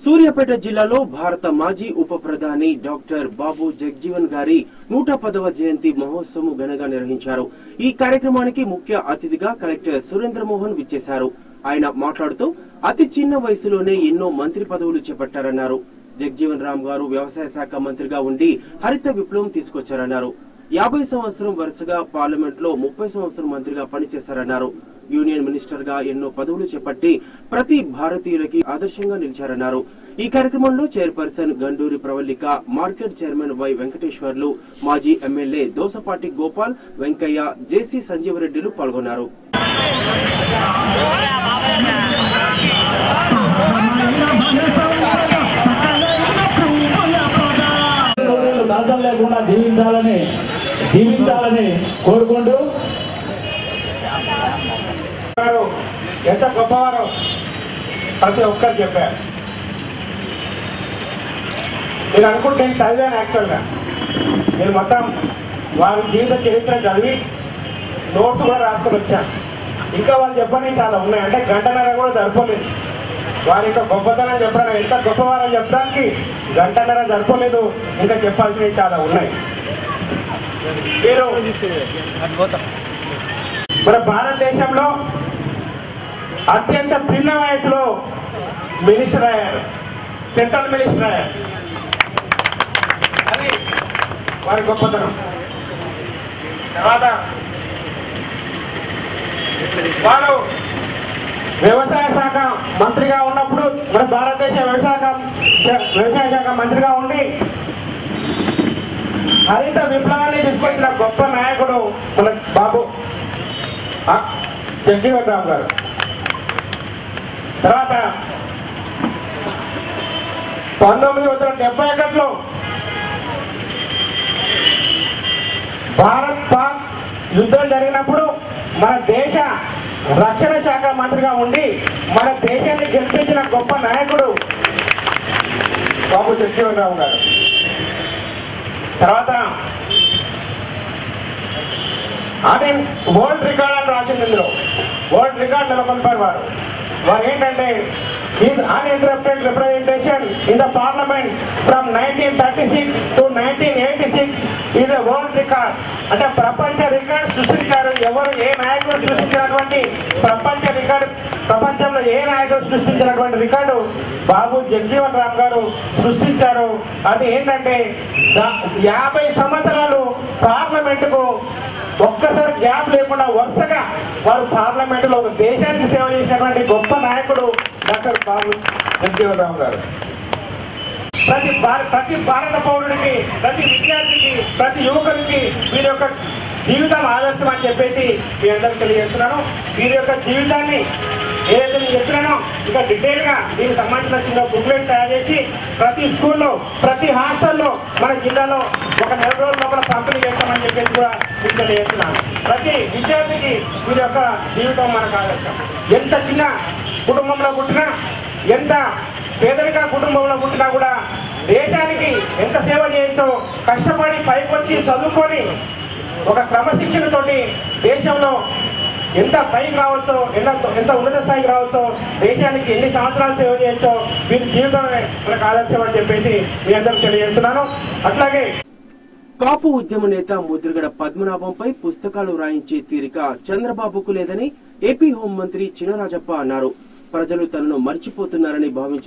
సూర్యాపేట జిల్లాలో భారత మాజీ ఉప ప్రధాని డాక్టర్ బాబు జగ్జీవన్ గారి 110వ జయంతి మహోత్సవం ఘనంగా నిర్వహించారు. ఈ కార్యక్రమానికి ముఖ్య అతిథిగా కలెక్టర్ సురేంద్ర మోహన్ విచ్చేశారు. ఆయన మాట్లాడుతూ అతి చిన్న వయసులోనే ఎన్నో మంత్రి పదవులు చేపట్టారన్నారు. జగ్జీవన్ రామ్ గారు వ్యవసాయ శాఖ మంత్రిగా ఉండి హరిత విప్లవం తీసుకొచ్చారన్నారు. 50 సంవత్సరం వరుసగా పార్లమెంట్ లో 30 సంవత్సరం మంత్రిగా పనిచేశారన్నారు. యూనియన్ మినిస్టర్ గా ఎన్నో పదవులు చేపట్టి ప్రతి భారతీయులకి ఆదర్శంగా నిలిచారన్నారు. ఈ కార్యక్రమంలో chairperson Ganduri Pravallika, market chairman why Venkateswarlu, మాజీ ఎమ్మెల్యే దోసపాటి గోపాల్, వెంకయ్య, జేసీ సంజీవరెడ్డిలు పాల్గొన్నారు. లేకుండా జీవించాలని కోరుకుంటూ ఎంత గొప్పవారో ప్రతి ఒక్కరు చెప్పారు. నేను అనుకుంటే నేను చదివాను. యాక్చువల్గా నేను మొత్తం వారి జీవిత చరిత్ర చదివి నోట్స్ కూడా రాసుకొని వచ్చాను. ఇంకా వాళ్ళు చెప్పని చాలా ఉన్నాయి. అంటే గంటన్నర కూడా సరిపోలేదు. వారి యొక్క గొప్పతనం చెప్పడానికి, ఎంత గొప్పవారని చెప్పడానికి గంటన్నర సరిపోలేదు. ఇంకా చెప్పాల్సినవి చాలా ఉన్నాయి. మీరు మన భారతదేశంలో అత్యంత భిన్న వయసులో మినిస్టర్ అయ్యారు, సెంట్రల్ మినిస్టర్ అయ్యారు. అది వారి గొప్పతనం. తర్వాత వారు వ్యవసాయ శాఖ మంత్రిగా ఉన్నప్పుడు, మన భారతదేశ వ్యవసాయ శాఖ మంత్రిగా ఉండి హరిత విప్లవాన్ని తీసుకొచ్చిన గొప్ప నాయకుడు మన బాబు జగ్జీవన్ రామ్ గారు. తర్వాత 1971లో భారత్ పాక్ యుద్ధం జరిగినప్పుడు మన దేశ రక్షణ శాఖ మంత్రిగా ఉండి మన దేశాన్ని గెలిపించిన గొప్ప నాయకుడు బాబు జగ్జీవన్ రామ్ గారు. తర్వాత అది వరల్డ్ రికార్డ్ అని రాసింది. ఇందులో వరల్డ్ రికార్డ్ నెలకొల్పారు వారు. వారు ఏంటంటే his uninterrupted representation in the parliament from 1936 to 1986 is a world record. అంటే ప్రపంచ రికార్డ్ సృష్టించారు. ఎవరు ఏ నాయకుడు సృష్టించినటువంటి ప్రపంచంలో ఏ నాయకుడు సృష్టించినటువంటి రికార్డు బాబు జగ్జీవన్ రామ్ గారు సృష్టించారు. అది ఏంటంటే 50 సంవత్సరాలు పార్లమెంటుకు ఒక్కసారి గ్యాప్ లేకుండా వరుసగా వారు పార్లమెంటులో ఒక దేశానికి సేవ చేసినటువంటి గొప్ప నాయకుడు డాక్టర్ బాబు జగ్జీవన్ రామ్ గారు. ప్రతి భారత పౌరుడికి, ప్రతి విద్యార్థికి, ప్రతి యువకుడికి వీరి యొక్క జీవితం ఆదర్శం అని చెప్పేసి మీ అందరికీ తెలియజేస్తున్నాను. వీరి యొక్క జీవితాన్ని ఏదైతే నేను చెప్తున్నానో ఇంకా డీటెయిల్గా దీనికి సంబంధించిన చిన్న బుక్లెట్ తయారు చేసి ప్రతి స్కూల్లో, ప్రతి హాస్టల్లో మన జిల్లాలో ఒక 4 రోజుల లోపల పంపిణీ చేస్తామని చెప్పేసి కూడా మీకు తెలియజేస్తున్నాను. ప్రతి విద్యార్థికి వీరి యొక్క జీవితం మనకు ఆదర్శం. ఎంత చిన్న కుటుంబంలో పుట్టినా, ఎంత పేదరిక కుటుంబంలో పుట్టినా కూడా దేశానికి ఎంత సేవ చేయొచ్చో, కష్టపడి పైకొచ్చి చదువుకొని ఒక క్రమశిక్షణతోటి దేశంలో ఎంత పైకి రావచ్చో, ఎంత ఉన్నత స్థాయికి రావచ్చో, దేశానికి ఎన్ని సంవత్సరాలు సేవ చేయొచ్చో వీరి జీవితమే మనకు ఆదర్శం అని చెప్పేసి మీ అందరూ తెలియజేస్తున్నాను. అట్లాగే కాపు ఉద్యమ నేత ముద్రగడ పద్మనాభంపై పుస్తకాలు రాయించే తీరిక చంద్రబాబుకు లేదని ఏపీ హోంమంత్రి చినరాజప్ప అన్నారు. ప్రజలు తనను మర్చిపోతున్నారని భావించిన